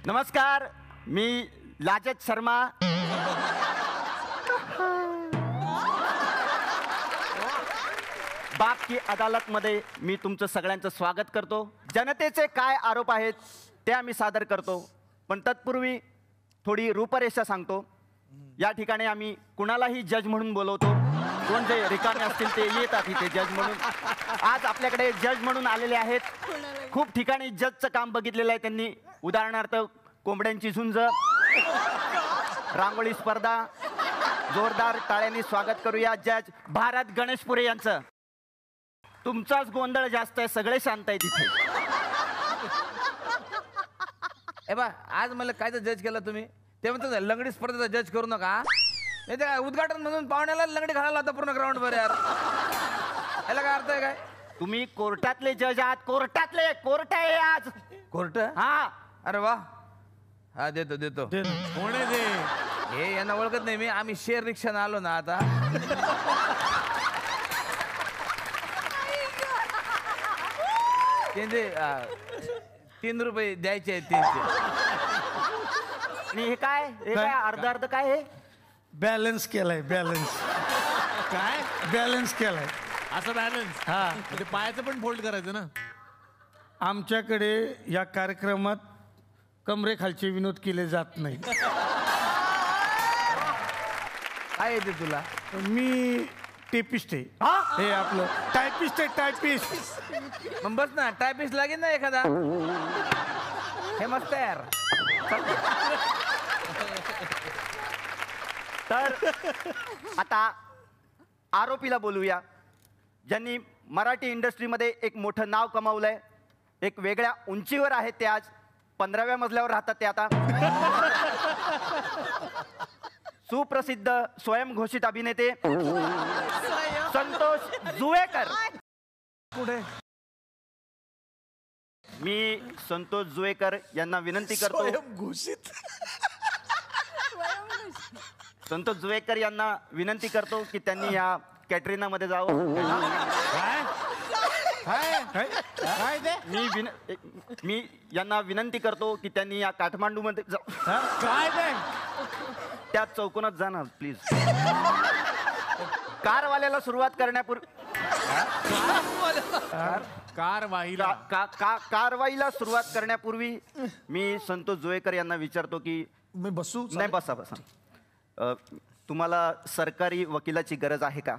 नमस्कार, मी लाजत शर्मा. बाप की अदालत मध्ये मी तुमचं सगळ्यांचं स्वागत करतो. जनतेचे काय आरोप आहेत ते आम्ही सादर करतो, पण तत्पूर्वी थोडी रूपरेषा सांगतो. या ठिकाणी आम्ही कुणालाही जज म्हणून बोलवतो. कोण जे रिकामे असतील ते येतात इथे जज म्हणून. आज आपल्याकडे जज म्हणून आलेले आहेत. खूप ठिकाणी जजचं काम बघितलेलं आहे त्यांनी. उदाहरणार्थ कोंबड्यांची झुंज, रांगोळी स्पर्धा. जोरदार टाळ्यांनी स्वागत करूया जज भारत गणेशपुरे यांचं. तुमचाच गोंधळ जास्त आहे, सगळे शांत आहेत इथे. ए बा, आज मला काय तर जज केलं तुम्ही? ते म्हणतो लंगडी स्पर्धेचा जज करू नका. नाही ते काय उद्घाटन म्हणून पाहुण्याला लंगडी घालायला होता पूर्ण ग्राउंड वर यार. याला काय अर्थ आहे काय? तुम्ही कोर्टातले जज आहात. कोर्टातले. कोर्ट आहे आज. कोर्ट? हा. अरे वा. हा देतो देतो. कोण आहे ते? हे यांना ओळखत नाही मी. आम्ही शेअर रिक्षाने आलो ना आता. त्यांचे 3 रुपये द्यायचे आहेत त्यांचे. आणि हे काय? हे काय अर्ध अर्ध काय हे? बॅलन्स केलाय. बॅलन्स काय बॅलन्स केलाय. असं बॅलन्स? हा, म्हणजे पायाचं पण फोल्ड करायचं ना. आमच्याकडे या कार्यक्रमात कमरेखालचे विनोद केले जात नाही. काय येते तुला? मी टेपिस्ट आहे. हे आपलं टायपिस्ट आहे. टायपिस्ट. मग बस ना, टायपिस्ट लागेल ना एखादा. हे मस्त आहे यार. तर आता आरोपीला बोलूया, ज्यांनी मराठी इंडस्ट्रीमध्ये एक मोठं नाव कमावलंय. एक वेगळ्या उंचीवर आहेत ते. आज 15व्या मजल्यावर राहतात ते आता. सुप्रसिद्ध स्वयंघोषित अभिनेते संतोष जुवेकर. पुढे मी संतोष जुवेकर यांना विनंती करतो. संतोष जुवेकर यांना विनंती करतो की त्यांनी या कॅटरिनामध्ये जावं. मी यांना विनंती करतो की त्यांनी या काठमांडूमध्ये काय ते? त्या चौकोनात जाणार प्लीज. कारवाल्याला सुरुवात करण्यापूर्वी कारवाईला कारवाईला सुरुवात करण्यापूर्वी मी संतोष जुवेकर यांना विचारतो की मी बसू? नाही, बसा बसा. तुम्हाला सरकारी वकिलाची गरज आहे का?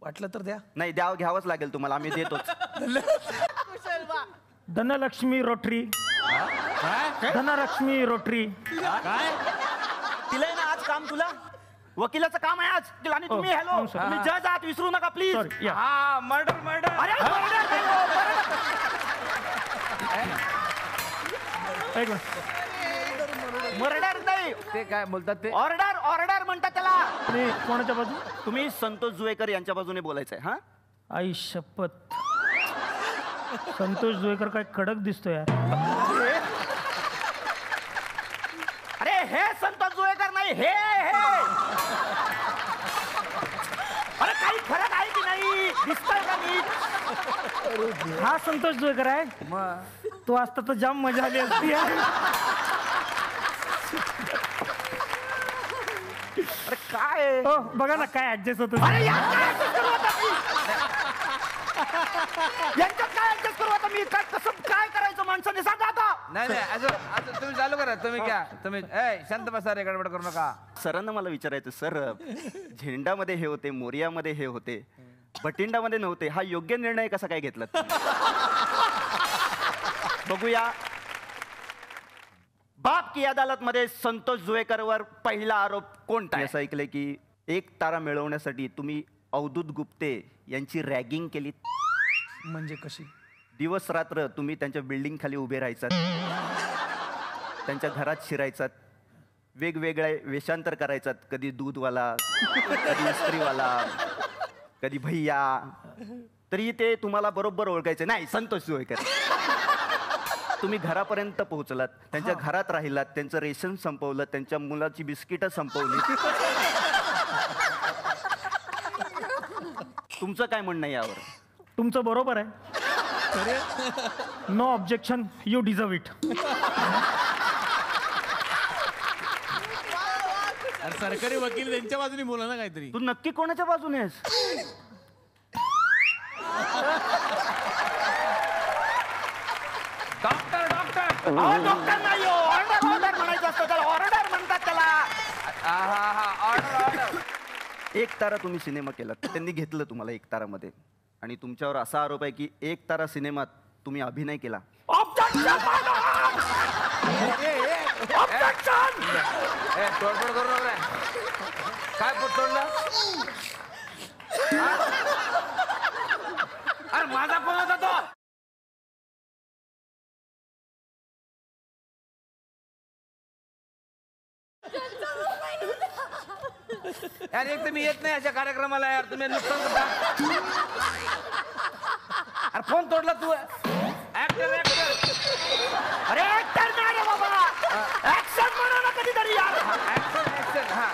वाटलं तर द्या. नाही, घ्यावंच लागेल तुम्हाला. आम्ही देतोच. धनलक्ष्मी रोटरी. धनलक्ष्मी रोटरी. काय तिला ना आज काम, तुला वकिलाचं काम आहे आज. आणि तुम्ही हॅलो, तुम्ही जज आहात, विसरू नका प्लीज. हा मर्डर मर्डर. अरे मर्डर नाही, ते काय बोलतात ते? ऑर्डर. ऑर्डर म्हणतात त्याला. आणि कोणाच्या बाजू? तुम्ही संतोष जुवेकर यांच्या बाजूने बोलायचंय. हा, आई शपथ. संतोष जुवेकर काय कडक दिसतो यार. अरे हे संतोष जुवेकर नाही, हे अरे काही फरक आहे की नाही? दिसतंय का नीट? हा संतोष जुवेकर आहे. मग तो असता तर जाम मजा आली असती यार. अरे काय? हो बघा ना काय ऍडजस्ट होत. अरे यात काय adjust करू आता मी? यांच्यात काय ऍडजस्ट करू आता मी? कसं काय करायचं माणसाने सांगा आता. नाही नाही, असं तुम्ही चालू करा. तुम्ही क्या तुम्ही शांत बसा रे, गडबड करू नका. सरांना मला विचारायचं, सर झेंडामध्ये हे होते, मोरियामध्ये हे होते, बठिंडामध्ये नव्हते, हा योग्य निर्णय कसा काय घेतला? बघूया. बाप की अदालत मध्ये संतोष जुवेकरवर पहिला आरोप कोणता? असं ऐकलंय की 1 तारा मिळवण्यासाठी तुम्ही अवधूत गुप्ते यांची रॅगिंग केली. म्हणजे कशी? दिवस रात्र तुम्ही त्यांच्या बिल्डिंग खाली उभे राहायचात, त्यांच्या घरात शिरायचात, वेगवेगळे वेषांतर करायचात. कधी दूधवाला, कधी इस्त्रीवाला, कधी भैया. तरी ते तुम्हाला बरोबर ओळखायचे नाही. संतोष जुवेकर, तुम्ही घरापर्यंत पोहोचलात, त्यांच्या घरात राहिलात, त्यांचं रेशन संपवलं, त्यांच्या मुलाची बिस्किटं संपवली. तुमचं काय म्हणणं यावर? तुमचं बरोबर आहे. No objection, you deserve it. अरे सरकारी वकील त्यांच्या बाजूने बोला ना काहीतरी. तू नक्की कोणाच्या बाजूने आहेस? डॉक्टर डॉक्टर डॉक्टर नाही हो, ऑर्डर ऑर्डर म्हणायचं असतं त्याला, ऑर्डर म्हणतात त्याला. ऑर्डर. एक तारा तुम्ही सिनेमा केलात, त्यांनी घेतलं तुम्हाला एक तारामध्ये, आणि तुमच्यावर असा आरोप आहे की एक तारा सिनेमात तुम्ही अभिनय केला. तोडफोड करू नका रे. काय तोडलं? अरे माझा फोन होता तो. यार एक तर मी येत नाही अशा कार्यक्रमाला यार, तुम्ही नुकसान करता. अरे फोन तोडला तू. Actor actor. अरे ऍक्टर नाही रे बाबा, ऍक्शन म्हणा ना कधीतरी यार. Action action. हा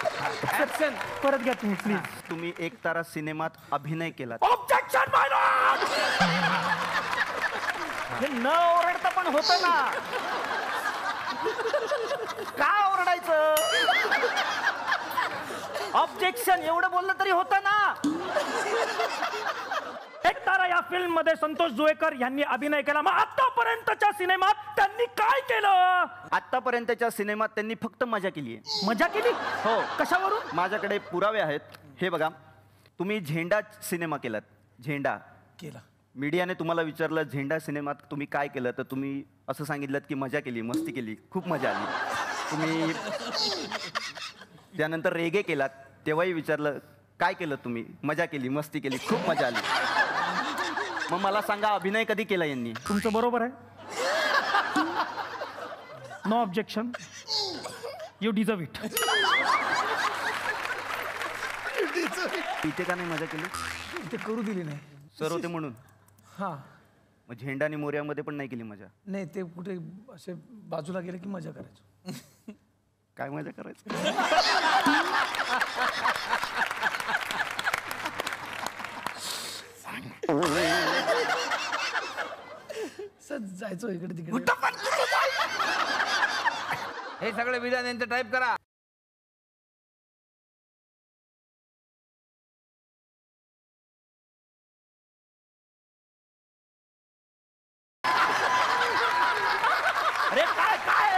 ऍक्शन. परत घ्या तुम्ही प्लीज. तुम्ही एक तारा सिनेमात अभिनय केलात. ऑब्जेक्शन माय लॉर्ड. हे न ओरडता पण होतं ना, का ओरडायचं? ऑब्जेक्शन एवढं बोललं तरी होतं ना. एक तारा या फिल्म मध्ये संतोष जुवेकर यांनी अभिनय केला. मग आतापर्यंतच्या सिनेमात त्यांनी काय केलं? आतापर्यंतच्या सिनेमात त्यांनी फक्त मजा केली आहे. मजा केली. हो. कशावरून? माझ्याकडे पुरावे आहेत. हे बघा, तुम्ही झेंडा सिनेमा केलात. झेंडा केला. मीडियाने तुम्हाला विचारलं झेंडा सिनेमात तुम्ही काय केलं, तर तुम्ही असं सांगितलं की मजा केली, मस्ती केली, खूप मजा आली. तुम्ही त्यानंतर रेगे केलात, तेव्हाही विचारलं काय केलं तुम्ही, मजा केली, मस्ती केली, खूप मजा आली. मग मला सांगा अभिनय कधी केला यांनी? तुमचं बरोबर आहे. No objection, you deserve it. इथे का नाही मजा केली? ते करू दिली नाही. सर होते म्हणून. हा मग झेंडा आणि मोर्यामध्ये पण नाही केली मजा? नाही, ते कुठे असे बाजूला गेले की मजा करायचो. काय मजा करायचं? सर जायचो इकडे तिकडे. हे सगळे विधान यांचं टाईप करा. अरे काय काय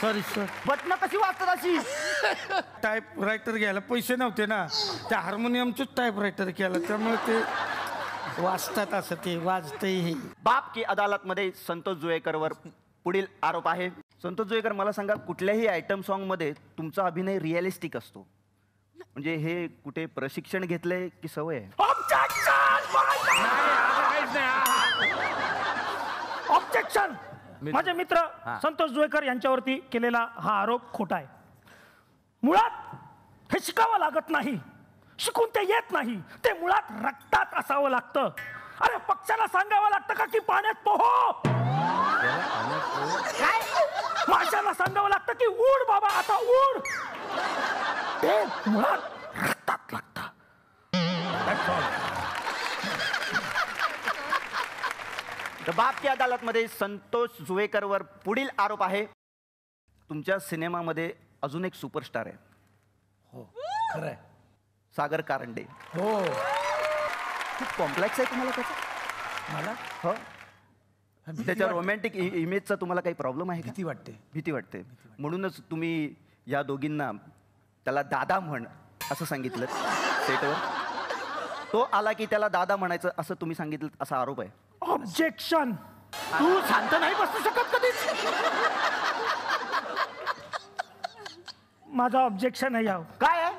सॉरी सर. बटणं कशी वाचतात अशी? टाईप रायटर घ्यायला पैसे नव्हते ना, त्या हार्मोनियमचंच टाईप रायटर केलं, त्यामुळे ते वाचतात, असं ते वाजतंय. हे बाप की अदालतमध्ये संतोष जुवेकरवर पुढील आरोप आहे. संतोष जुवेकर, मला सांगा, कुठल्याही आयटम सॉन्ग मध्ये तुमचा अभिनय रिअलिस्टिक असतो, म्हणजे हे कुठे प्रशिक्षण घेतलंय की सवय आहे? ऑब्जेक्शन. माझे मित्र संतोष जुवेकर यांच्यावरती केलेला हा आरोप खोटा आहे. मुळात हे शिकावं लागत नाही, शिकून ते येत नाही, ते मुळात रक्तात असावं लागतं. अरे पक्ष्याला सांगावं लागतं का की पाण्यात पोहो? काय? माशाला सांगावं लागतं की उड बाबा आता उड? ते मुळात रक्तात लागतं. तर बाप की अदालतमध्ये संतोष जुवेकरवर पुढील आरोप आहे. तुमच्या सिनेमामध्ये अजून एक सुपरस्टार आहे. हो खरं आहे. सागर कारंडे. हो. खूप कॉम्प्लेक्स आहे तुम्हाला त्याचा? मला हो. त्याच्या रोमॅन्टिक इमेजचा तुम्हाला काही प्रॉब्लेम आहे का? भीती वाटते. भीती वाटते. म्हणूनच तुम्ही या दोघींना त्याला दादा म्हण असं सांगितलं सेटवर. तो आला की त्याला दादा म्हणायचं असं तुम्ही सांगितलं, असा आरोप आहे. ऑब्जेक्शन. तू शांत नाही बसू शकत कधीच. माझा ऑब्जेक्शन आहे याव. काय आहे?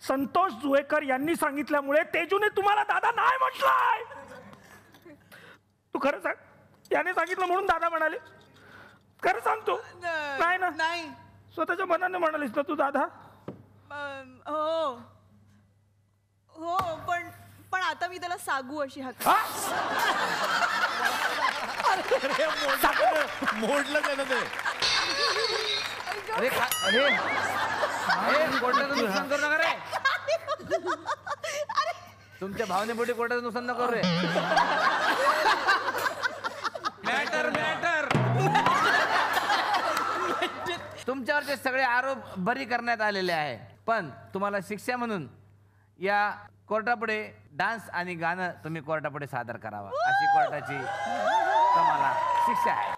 संतोष जुवेकर यांनी सांगितल्यामुळे तेजूने तुम्हाला दादा नाही म्हटलाय. तू खरं सांग, याने सांगितलं म्हणून दादा म्हणाले? खरं सांगतो. नाही ना? नाही. स्वतःच्या मनाने म्हणालीस ना तू दादा? हो हो, पण पण आता मी त्याला सागू अशी हाक. मोडलं त्यानं ते. अरे अरे कोणतं नुकसान करू नका रे. तुमच्या भावनेपोटी कोर्टाचं नुकसान नको रे. मॅटर मॅटर तुमच्यावरचे सगळे आरोप बरी करण्यात आलेले आहे, पण तुम्हाला शिक्षा म्हणून या कोर्टापुढे डान्स आणि गाणं तुम्ही कोर्टापुढे सादर करावं अशी कोर्टाची तुम्हाला शिक्षा आहे.